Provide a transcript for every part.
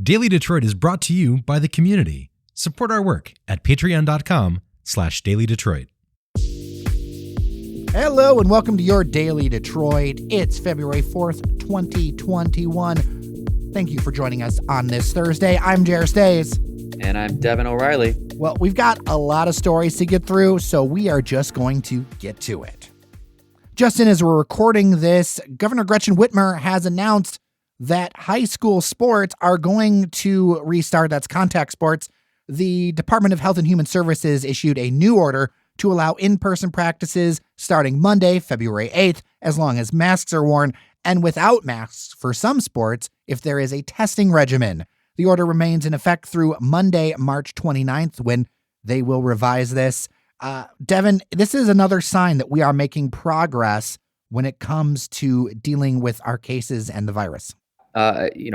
Daily Detroit is brought to you by the community. Support our work at patreon.com/dailydetroit. Hello and welcome to your Daily Detroit. It's February 4th, 2021. Thank you for joining us on this Thursday. I'm Jer Stays. And I'm Devin O'Reilly. Well, we've got a lot of stories to get through, so we are just going to get to it. Justin, as we're recording this, Governor Gretchen Whitmer has announced that high school sports are going to restart. That's contact sports. The Department of Health and Human Services issued a new order to allow in-person practices starting Monday, February 8th, as long as masks are worn, and without masks for some sports if there is a testing regimen. The order remains in effect through Monday, March 29th, when they will revise this. Devin, this is another sign that we are making progress when it comes to dealing with our cases and the virus.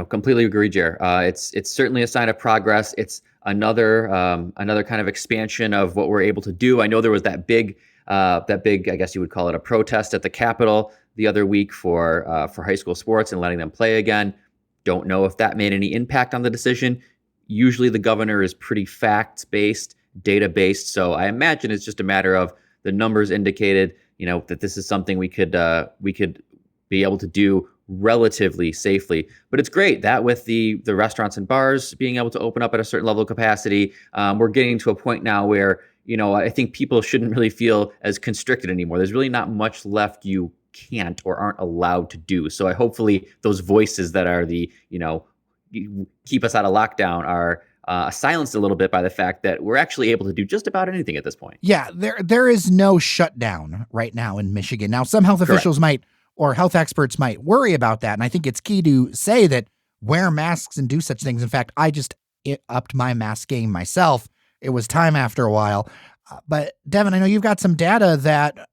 Completely agree, Jer. It's certainly a sign of progress. It's another kind of expansion of what we're able to do. I know there was that big, I guess you would call it a protest at the Capitol the other week for high school sports and letting them play again. Don't know if that made any impact on the decision. Usually the governor is pretty fact-based, data-based. So I imagine it's just a matter of the numbers indicated, that this is something we could be able to do relatively safely. But it's great that with the restaurants and bars being able to open up at a certain level of capacity, we're getting to a point now where, I think people shouldn't really feel as constricted anymore. There's really not much left you can't or aren't allowed to do. So hopefully those voices that are keep us out of lockdown are silenced a little bit by the fact that we're actually able to do just about anything at this point. Yeah, there is no shutdown right now in Michigan. Now, some health officials might, or health experts might worry about that. And I think it's key to say that wear masks and do such things. In fact, I just upped my mask game myself. It was time after a while. But Devin, I know you've got some data that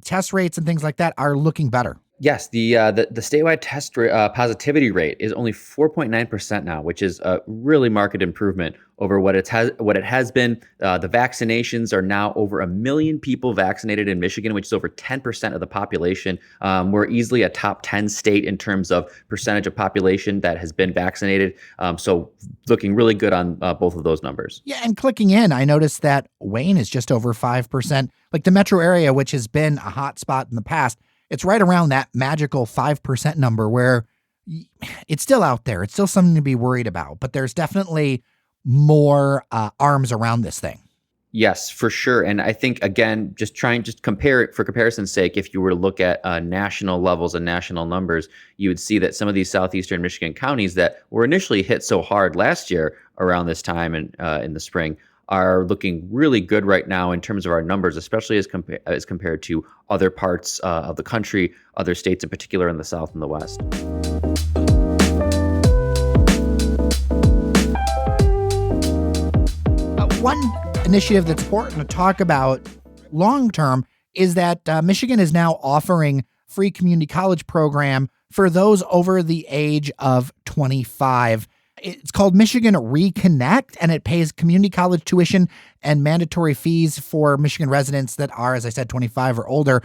test rates and things like that are looking better. Yes, the statewide test positivity rate is only 4.9% now, which is a really marked improvement over what it has been. The vaccinations are now over 1 million people vaccinated in Michigan, which is over 10% of the population. We're easily a top 10 state in terms of percentage of population that has been vaccinated. So looking really good on both of those numbers. Yeah, and clicking in, I noticed that Wayne is just over 5%. Like the metro area, which has been a hot spot in the past, it's right around that magical 5% number where it's still out there. It's still something to be worried about, but there's definitely more arms around this thing. Yes, for sure. And I think, again, just compare it for comparison's sake. If you were to look at national levels and national numbers, you would see that some of these southeastern Michigan counties that were initially hit so hard last year around this time and in the spring are looking really good right now in terms of our numbers, especially as compared to other parts of the country, other states in particular in the South and the West. One initiative that's important to talk about long-term is that Michigan is now offering free community college program for those over the age of 25. It's called Michigan Reconnect, and it pays community college tuition and mandatory fees for Michigan residents that are, as I said, 25 or older.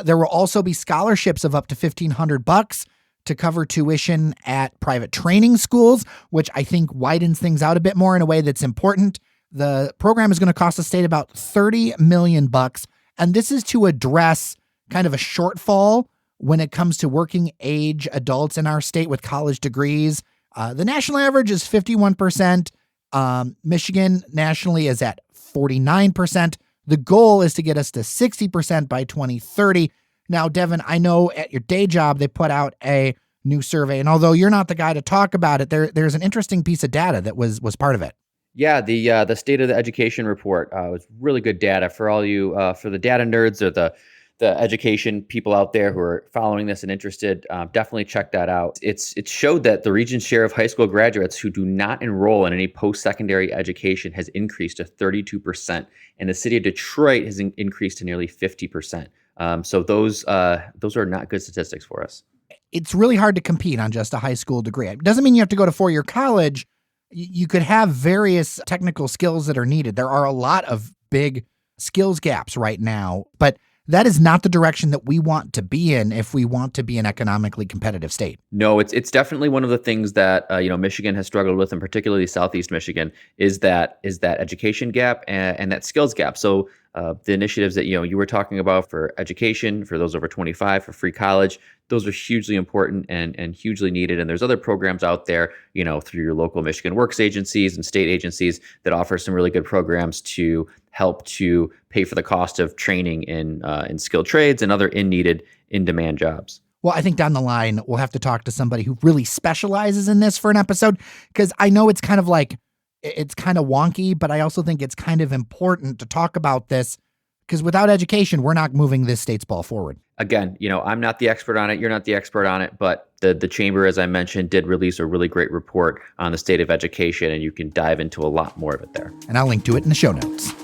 There will also be scholarships of up to $1,500 to cover tuition at private training schools, which I think widens things out a bit more in a way that's important. The program is going to cost the state about $30 million, and this is to address kind of a shortfall when it comes to working age adults in our state with college degrees. The national average is 51%. Michigan nationally is at 49%. The goal is to get us to 60% by 2030. Now, Devin, I know at your day job, they put out a new survey. And although you're not the guy to talk about it, there's an interesting piece of data that was part of it. Yeah, the State of the Education report was really good data for all you, for the data nerds or the education people out there who are following this and interested. Definitely check that out. It showed that the region's share of high school graduates who do not enroll in any post-secondary education has increased to 32%, and the city of Detroit has increased to nearly 50%. So those are not good statistics for us. It's really hard to compete on just a high school degree. It doesn't mean you have to go to four-year college. You could have various technical skills that are needed. There are a lot of big skills gaps right now, but that is not the direction that we want to be in if we want to be an economically competitive state. No, it's definitely one of the things that Michigan has struggled with, and particularly Southeast Michigan, is that education gap and that skills gap. So the initiatives that you were talking about for education for those over 25, for free college, those are hugely important and hugely needed. And there's other programs out there, through your local Michigan Works agencies and state agencies that offer some really good programs to help to pay for the cost of training in skilled trades and other in-demand jobs. Well, I think down the line, we'll have to talk to somebody who really specializes in this for an episode, because I know it's kind of wonky, but I also think it's kind of important to talk about this, because without education, we're not moving this state's ball forward. Again, I'm not the expert on it. You're not the expert on it, but the chamber, as I mentioned, did release a really great report on the state of education, and you can dive into a lot more of it there. And I'll link to it in the show notes.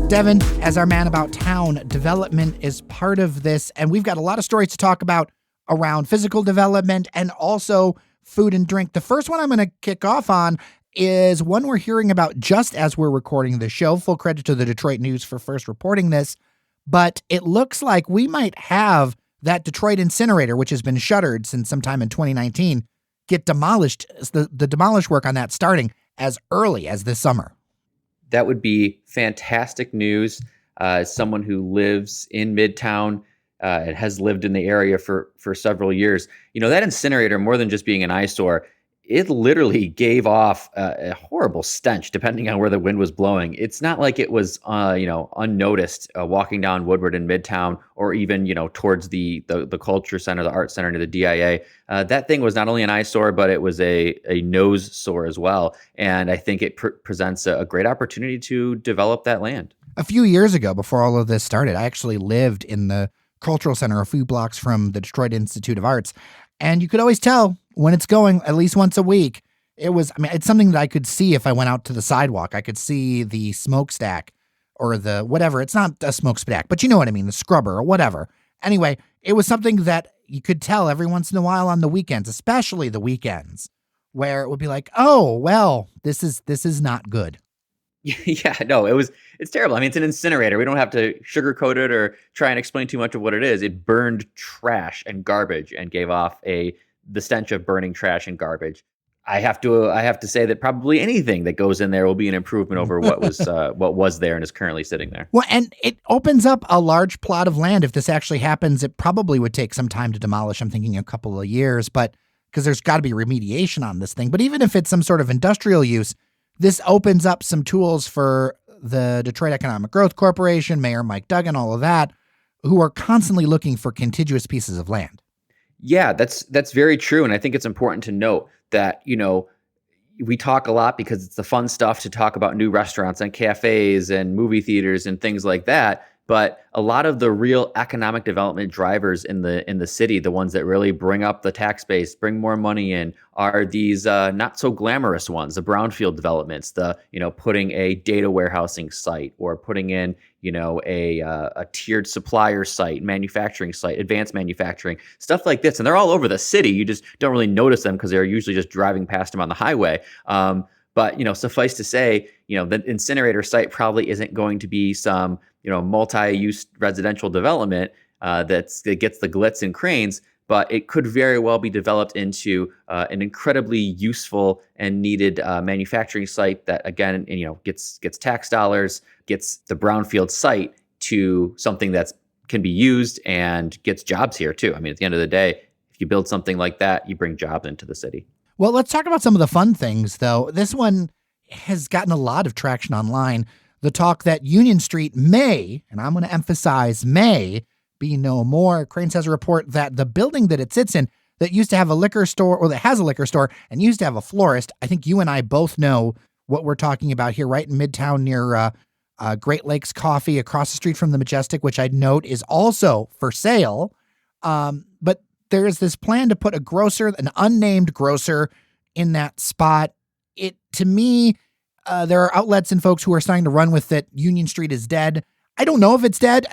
Devin, as our man about town, development is part of this, and we've got a lot of stories to talk about around physical development and also food and drink. The first one I'm going to kick off on is one we're hearing about just as we're recording the show. Full credit to the Detroit News for first reporting this, but it looks like we might have that Detroit incinerator, which has been shuttered since sometime in 2019, get demolished, the demolish work on that starting as early as this summer. That would be fantastic news. As someone who lives in Midtown and has lived in the area for several years, that incinerator, more than just being an eyesore, it literally gave off a horrible stench depending on where the wind was blowing. It's not like it was, unnoticed walking down Woodward in Midtown, or even, towards the culture center, the art center near the DIA. That thing was not only an eyesore, but it was a nose sore as well. And I think it presents a great opportunity to develop that land. A few years ago, before all of this started, I actually lived in the cultural center a few blocks from the Detroit Institute of Arts. And you could always tell when it's going at least once a week. It's something that I could see if I went out to the sidewalk. I could see the smokestack or the whatever. It's not a smokestack, but you know what I mean, the scrubber or whatever. Anyway, it was something that you could tell every once in a while on the weekends, especially the weekends, where it would be like, oh, well, this is not good. Yeah, no, it's terrible. It's an incinerator. We don't have to sugarcoat it or try and explain too much of what it is. It burned trash and garbage and gave off the stench of burning trash and garbage. I have to say that probably anything that goes in there will be an improvement over what was there and is currently sitting there. Well, and it opens up a large plot of land. If this actually happens, it probably would take some time to demolish. I'm thinking a couple of years, but because there's got to be remediation on this thing. But even if it's some sort of industrial use, this opens up some tools for the Detroit Economic Growth Corporation, Mayor Mike Duggan, all of that, who are constantly looking for contiguous pieces of land. Yeah, that's very true. And I think it's important to note that, we talk a lot because it's the fun stuff to talk about new restaurants and cafes and movie theaters and things like that. But a lot of the real economic development drivers in the city, the ones that really bring up the tax base, bring more money in, are these not so glamorous ones, the brownfield developments, the putting a data warehousing site or putting in a tiered supplier site, manufacturing site, advanced manufacturing, stuff like this. And they're all over the city. You just don't really notice them because they're usually just driving past them on the highway. But suffice to say, the incinerator site probably isn't going to be some multi-use residential development that gets the glitz and cranes, but it could very well be developed into an incredibly useful and needed manufacturing site that, again, gets tax dollars, gets the brownfield site to something that can be used and gets jobs here too. At the end of the day, if you build something like that, you bring jobs into the city. Well, let's talk about some of the fun things, though. This one has gotten a lot of traction online. The talk that Union Street may, and I'm going to emphasize may, be no more. Crain's has a report that the building that it sits in that used to have a liquor store, or that has a liquor store and used to have a florist, I think you and I both know what we're talking about here, right in Midtown near Great Lakes Coffee across the street from the Majestic, which I'd note is also for sale. But there is this plan to put a grocer, an unnamed grocer, in that spot. To me, there are outlets and folks who are starting to run with it. Union Street is dead. I don't know if it's dead.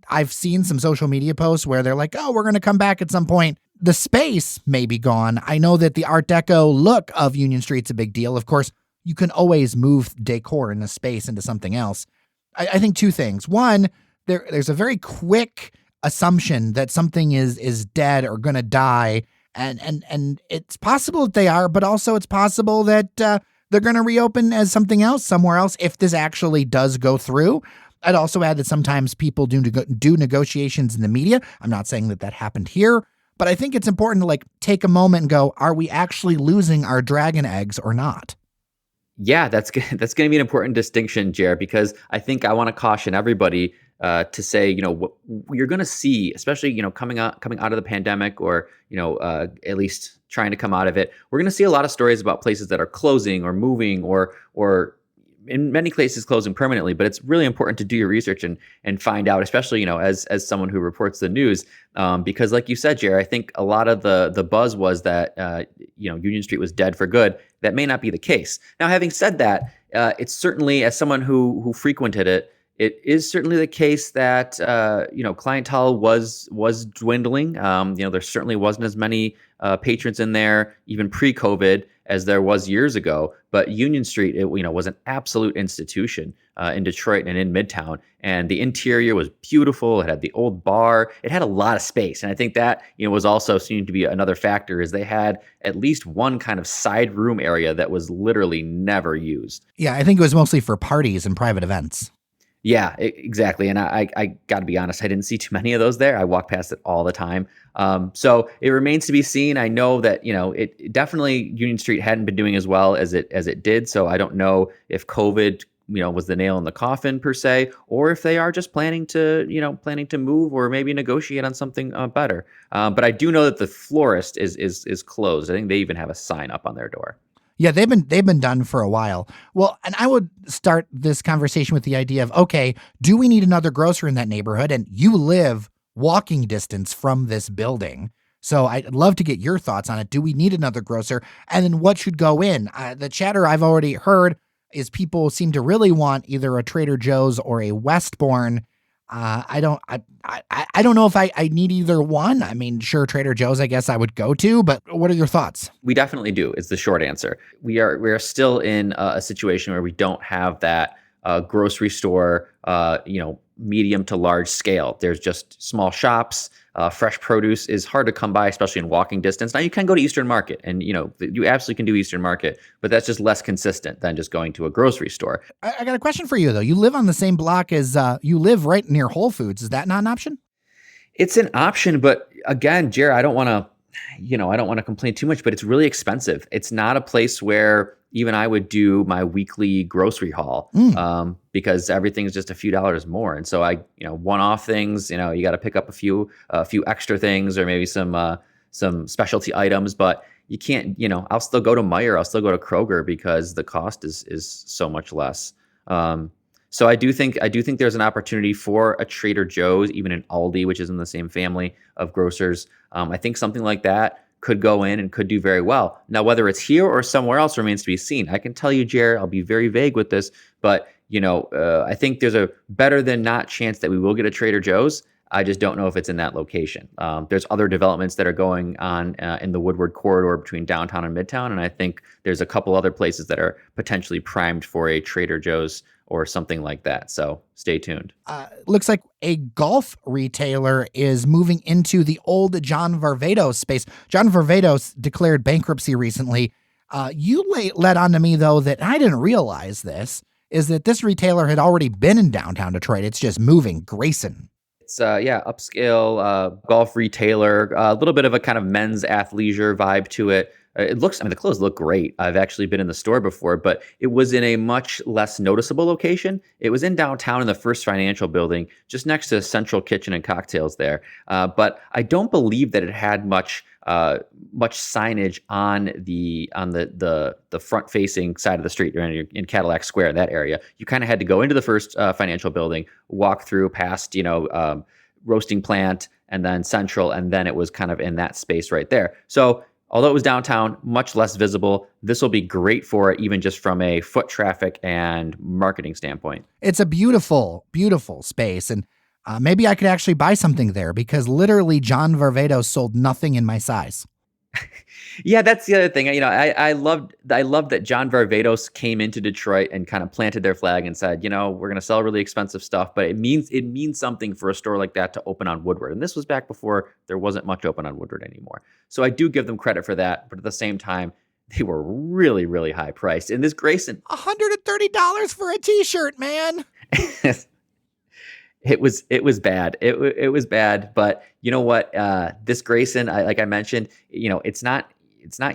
I've seen some social media posts where they're like, oh, we're going to come back at some point. The space may be gone. I know that the Art Deco look of Union Street's a big deal. Of course, you can always move decor in a space into something else. I think two things. One, there's a very quick assumption that something is dead or going to die. And it's possible that they are, but also it's possible that they're going to reopen as something else somewhere else if this actually does go through. I'd also add that sometimes people do negotiations in the media. I'm not saying that happened here, but I think it's important to take a moment and go, are we actually losing our dragon eggs or not? Yeah, that's going to be an important distinction, Jared, because I think I want to caution everybody to say, what you're going to see, especially, coming out of the pandemic, or, at least trying to come out of it, we're going to see a lot of stories about places that are closing or moving or in many cases closing permanently. But it's really important to do your research and find out, especially, as someone who reports the news, because like you said, Jared, I think a lot of the buzz was that, Union Street was dead for good. That may not be the case. Now, having said that, it's certainly, as someone who frequented it, it is certainly the case that clientele was dwindling. There certainly wasn't as many patrons in there even pre-COVID as there was years ago. But Union Street, it was an absolute institution in Detroit and in Midtown, and the interior was beautiful. It had the old bar. It had a lot of space, and I think that was also seen to be another factor. Is they had at least one kind of side room area that was literally never used. Yeah, I think it was mostly for parties and private events. Yeah, exactly. And I got to be honest, I didn't see too many of those there. I walk past it all the time. So it remains to be seen. I know that, it definitely Union Street hadn't been doing as well as it did. So I don't know if COVID, was the nail in the coffin per se, or if they are just planning to move or maybe negotiate on something better. But I do know that the florist is closed. I think they even have a sign up on their door. Yeah, they've been done for a while. Well, and I would start this conversation with the idea of, okay, do we need another grocer in that neighborhood? And you live walking distance from this building. So I'd love to get your thoughts on it. Do we need another grocer? And then what should go in? The chatter I've already heard is people seem to really want either a Trader Joe's or a Westbourne. I don't know if I need either one. I mean, sure, Trader Joe's, I guess I would go to, but what are your thoughts? We definitely do, is the short answer. We are still in a situation where we don't have that grocery store, medium to large scale. There's just small shops. Fresh produce is hard to come by, especially in walking distance. Now, you can go to Eastern Market, and you absolutely can do Eastern Market, but that's just less consistent than just going to a grocery store. I got a question for you, though. You live on the same block as you live right near Whole Foods. Is that not an option? It's an option, but again, Jared, I don't want to complain too much, but it's really expensive. It's not a place where even I would do my weekly grocery haul, because everything's just a few dollars more. And so one-off things, you got to pick up a few extra things, or maybe some specialty items, but you can't, I'll still go to Meijer, I'll still go to Kroger, because the cost is so much less. So I do think there's an opportunity for a Trader Joe's, even an Aldi, which is in the same family of grocers. I think something like that could go in and could do very well. Now, whether it's here or somewhere else remains to be seen. I can tell you, Jared, I'll be very vague with this, but I think there's a better than not chance that we will get a Trader Joe's. I just don't know if it's in that location. There's other developments that are going on in the Woodward corridor between downtown and Midtown, and I think there's a couple other places that are potentially primed for a Trader Joe's or something like that. So stay tuned. Looks like a golf retailer is moving into the old John Varvatos space. John Varvatos declared bankruptcy recently. You led on to me, though, that I didn't realize is that this retailer had already been in downtown Detroit. It's just moving. Grayson. It's upscale golf retailer, a little bit of a kind of men's athleisure vibe to it. The clothes look great. I've actually been in the store before, but it was in a much less noticeable location. It was in downtown in the First Financial Building, just next to Central Kitchen and Cocktails there. But I don't believe that it had much signage on the front facing side of the street. You're in Cadillac Square, that area. You kind of had to go into the First Financial Building, walk through past Roasting Plant, and then Central, and then it was kind of in that space right there. So although it was downtown, much less visible. This will be great for it, even just from a foot traffic and marketing standpoint. It's a beautiful, beautiful space. And maybe I could actually buy something there because literally John Varvatos sold nothing in my size. Yeah, that's the other thing. I loved that John Varvatos came into Detroit and kind of planted their flag and said, we're going to sell really expensive stuff, but it means something for a store like that to open on Woodward. And this was back before there wasn't much open on Woodward anymore. So I do give them credit for that, but at the same time, they were really, really high priced. And this Grayson, $130 for a t-shirt, man. It was bad. It was bad. But you know what? This Grayson, like I mentioned, it's not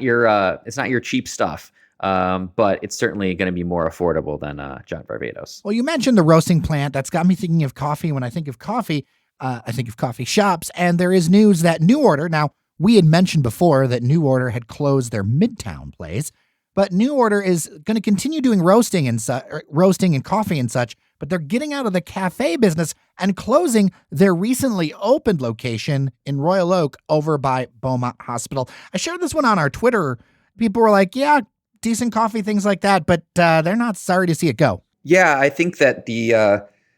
your cheap stuff. But it's certainly going to be more affordable than John Varvatos. Well, you mentioned the roasting plant. That's got me thinking of coffee. When I think of coffee, I think of coffee shops. And there is news that New Order. Now, we had mentioned before that New Order had closed their Midtown place, but New Order is going to continue doing roasting and coffee and such. But they're getting out of the cafe business and closing their recently opened location in Royal Oak over by Beaumont Hospital. I shared this one on our Twitter. People were like, yeah, decent coffee, things like that, but they're not sorry to see it go. Yeah, I think that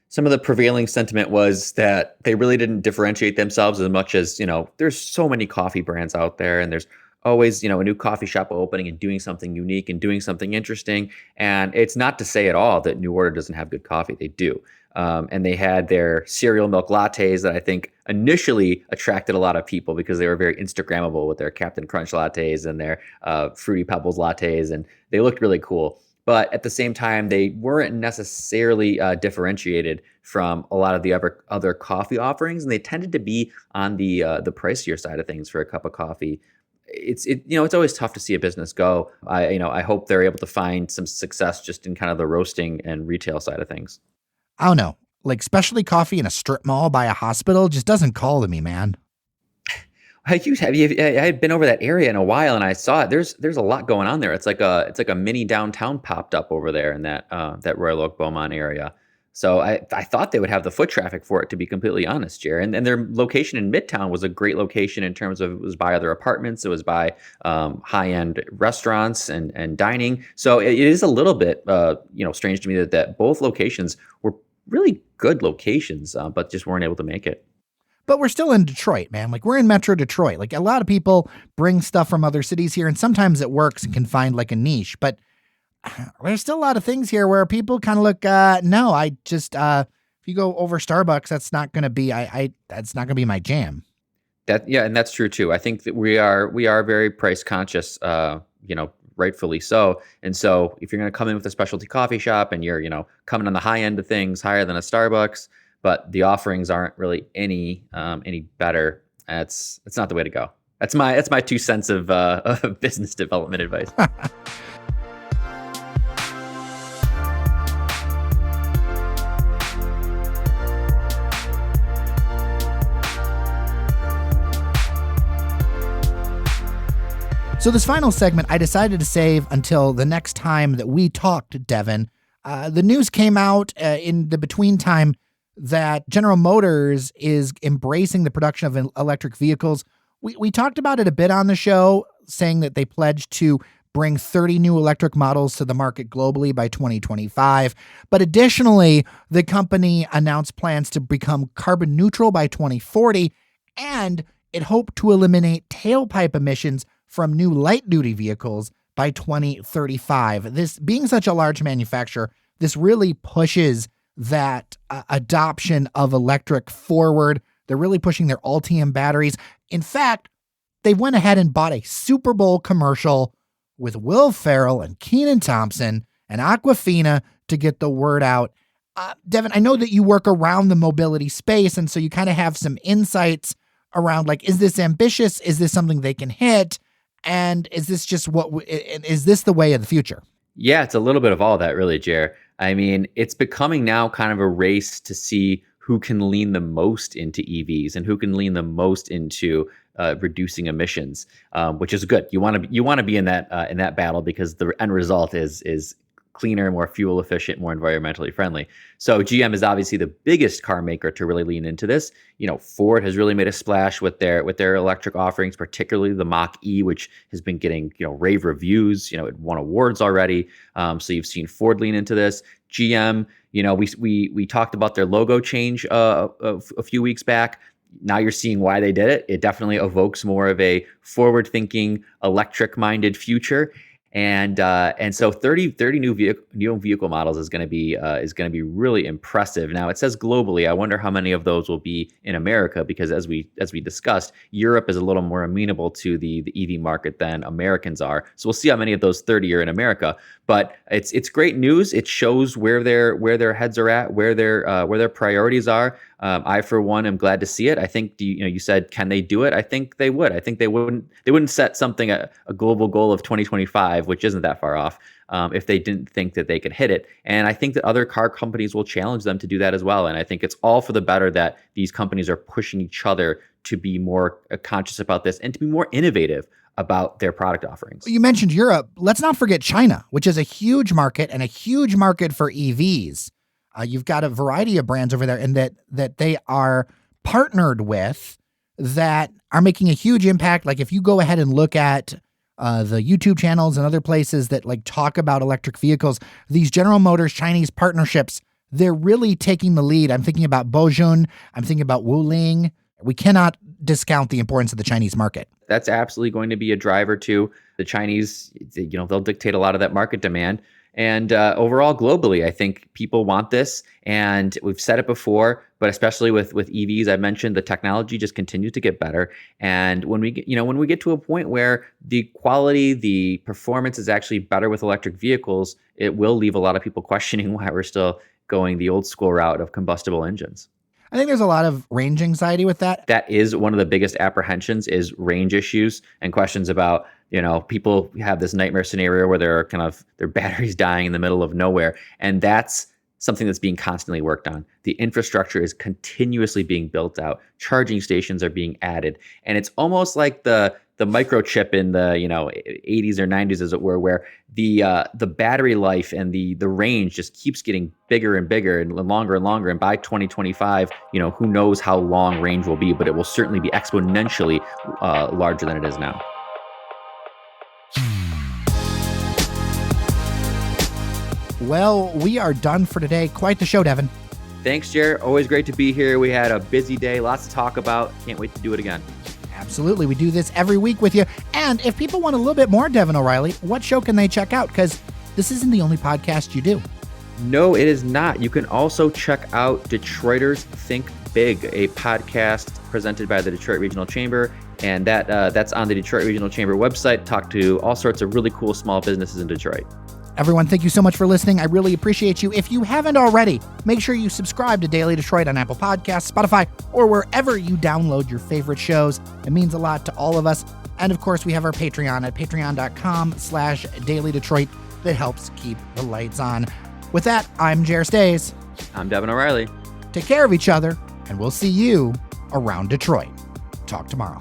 some of the prevailing sentiment was that they really didn't differentiate themselves as much as, there's so many coffee brands out there, and there's always, a new coffee shop opening and doing something unique and doing something interesting. And it's not to say at all that New Order doesn't have good coffee. They do. And they had their cereal milk lattes that I think initially attracted a lot of people because they were very Instagrammable with their Captain Crunch lattes and their Fruity Pebbles lattes. And they looked really cool. But at the same time, they weren't necessarily differentiated from a lot of the other coffee offerings. And they tended to be on the pricier side of things for a cup of coffee. It's always tough to see a business go. I hope they're able to find some success just in kind of the roasting and retail side of things. I don't know, like specialty coffee in a strip mall by a hospital just doesn't call to me, man. I had been over that area in a while, and I saw it. There's a lot going on there. It's like a mini downtown popped up over there in that Royal Oak Beaumont area. So I thought they would have the foot traffic for it, to be completely honest, Jerry. And their location in Midtown was a great location in terms of it was by other apartments. It was by high-end restaurants and dining. So it is a little bit strange to me that both locations were really good locations, but just weren't able to make it. But we're still in Detroit, man. Like, we're in Metro Detroit. Like, a lot of people bring stuff from other cities here, and sometimes it works and can find like a niche. But there's still a lot of things here where people kind of look, no, I just, if you go over Starbucks, that's not going to be, that's not going to be my jam. And that's true too. I think that we are very price conscious, rightfully so. And so if you're going to come in with a specialty coffee shop and you're, coming on the high end of things, higher than a Starbucks, but the offerings aren't really any better, it's not the way to go. That's my 2 cents of business development advice. So this final segment, I decided to save until the next time that we talked, Devin. The news came out in the between time that General Motors is embracing the production of electric vehicles. We talked about it a bit on the show, saying that they pledged to bring 30 new electric models to the market globally by 2025. But additionally, the company announced plans to become carbon neutral by 2040, and it hoped to eliminate tailpipe emissions from new light-duty vehicles by 2035. This being such a large manufacturer, this really pushes that adoption of electric forward. They're really pushing their Ultium batteries. In fact, they went ahead and bought a Super Bowl commercial with Will Ferrell and Kenan Thompson and Aquafina to get the word out. Devin, I know that you work around the mobility space, and so you kind of have some insights around, like, is this ambitious? Is this something they can hit? And is this just is this the way of the future? Yeah, it's a little bit of all that, really, Jer. I mean, it's becoming now kind of a race to see who can lean the most into EVs and who can lean the most into reducing emissions, which is good. You want to be in that battle because the end result is cleaner, more fuel efficient, more environmentally friendly. So GM is obviously the biggest car maker to really lean into this. Ford has really made a splash with their electric offerings, particularly the Mach-E, which has been getting rave reviews. It won awards already. So you've seen Ford lean into this. GM, we talked about their logo change a few weeks back. Now you're seeing why they did it. It definitely evokes more of a forward-thinking, electric-minded future. And so 30 new vehicle models is going to be really impressive. Now it says globally. I wonder how many of those will be in America, because as we discussed, Europe is a little more amenable to the EV market than Americans are. So we'll see how many of those 30 are in America. But it's great news. It shows where their heads are at, where their priorities are. I, for one, am glad to see it. I think you said, can they do it? I think they would. I think they wouldn't set something a global goal of 2025, which isn't that far off, if they didn't think that they could hit it. And I think that other car companies will challenge them to do that as well. And I think it's all for the better that these companies are pushing each other to be more conscious about this and to be more innovative about their product offerings. You mentioned Europe. Let's not forget China, which is a huge market and a huge market for EVs. You've got a variety of brands over there, and that they are partnered with that are making a huge impact. Like if you go ahead and look at the YouTube channels and other places that talk about electric vehicles, these General Motors Chinese partnerships, they're really taking the lead. I'm thinking about Baojun. I'm thinking about Wuling. We cannot discount the importance of the Chinese market. That's absolutely going to be a driver too. The Chinese, they'll dictate a lot of that market demand. And overall, globally, I think people want this. And we've said it before, but especially with EVs, I mentioned the technology just continues to get better. And when we get to a point where the quality, the performance is actually better with electric vehicles, it will leave a lot of people questioning why we're still going the old school route of combustible engines. I think there's a lot of range anxiety with that. That is one of the biggest apprehensions, is range issues and questions about, people have this nightmare scenario where their batteries dying in the middle of nowhere. And that's something that's being constantly worked on. The infrastructure is continuously being built out. Charging stations are being added. And it's almost like the microchip in the 80s or 90s, as it were, where the battery life and the range just keeps getting bigger and bigger and longer and longer. And by 2025, who knows how long range will be, but it will certainly be exponentially larger than it is now. Well, we are done for today. Quite the show, Devin. Thanks, Jared. Always great to be here. We had a busy day, lots to talk about. Can't wait to do it again. Absolutely. We do this every week with you. And if people want a little bit more Devin O'Reilly, what show can they check out? Because this isn't the only podcast you do. No, it is not. You can also check out Detroiters Think Big, a podcast presented by the Detroit Regional Chamber. And that's on the Detroit Regional Chamber website. Talk to all sorts of really cool small businesses in Detroit. Everyone, thank you so much for listening. I really appreciate you. If you haven't already, make sure you subscribe to Daily Detroit on Apple Podcasts, Spotify, or wherever you download your favorite shows. It means a lot to all of us. And of course, we have our Patreon at patreon.com/Daily Detroit that helps keep the lights on. With that, I'm Jer Stays. I'm Devin O'Reilly. Take care of each other, and we'll see you around Detroit. Talk tomorrow.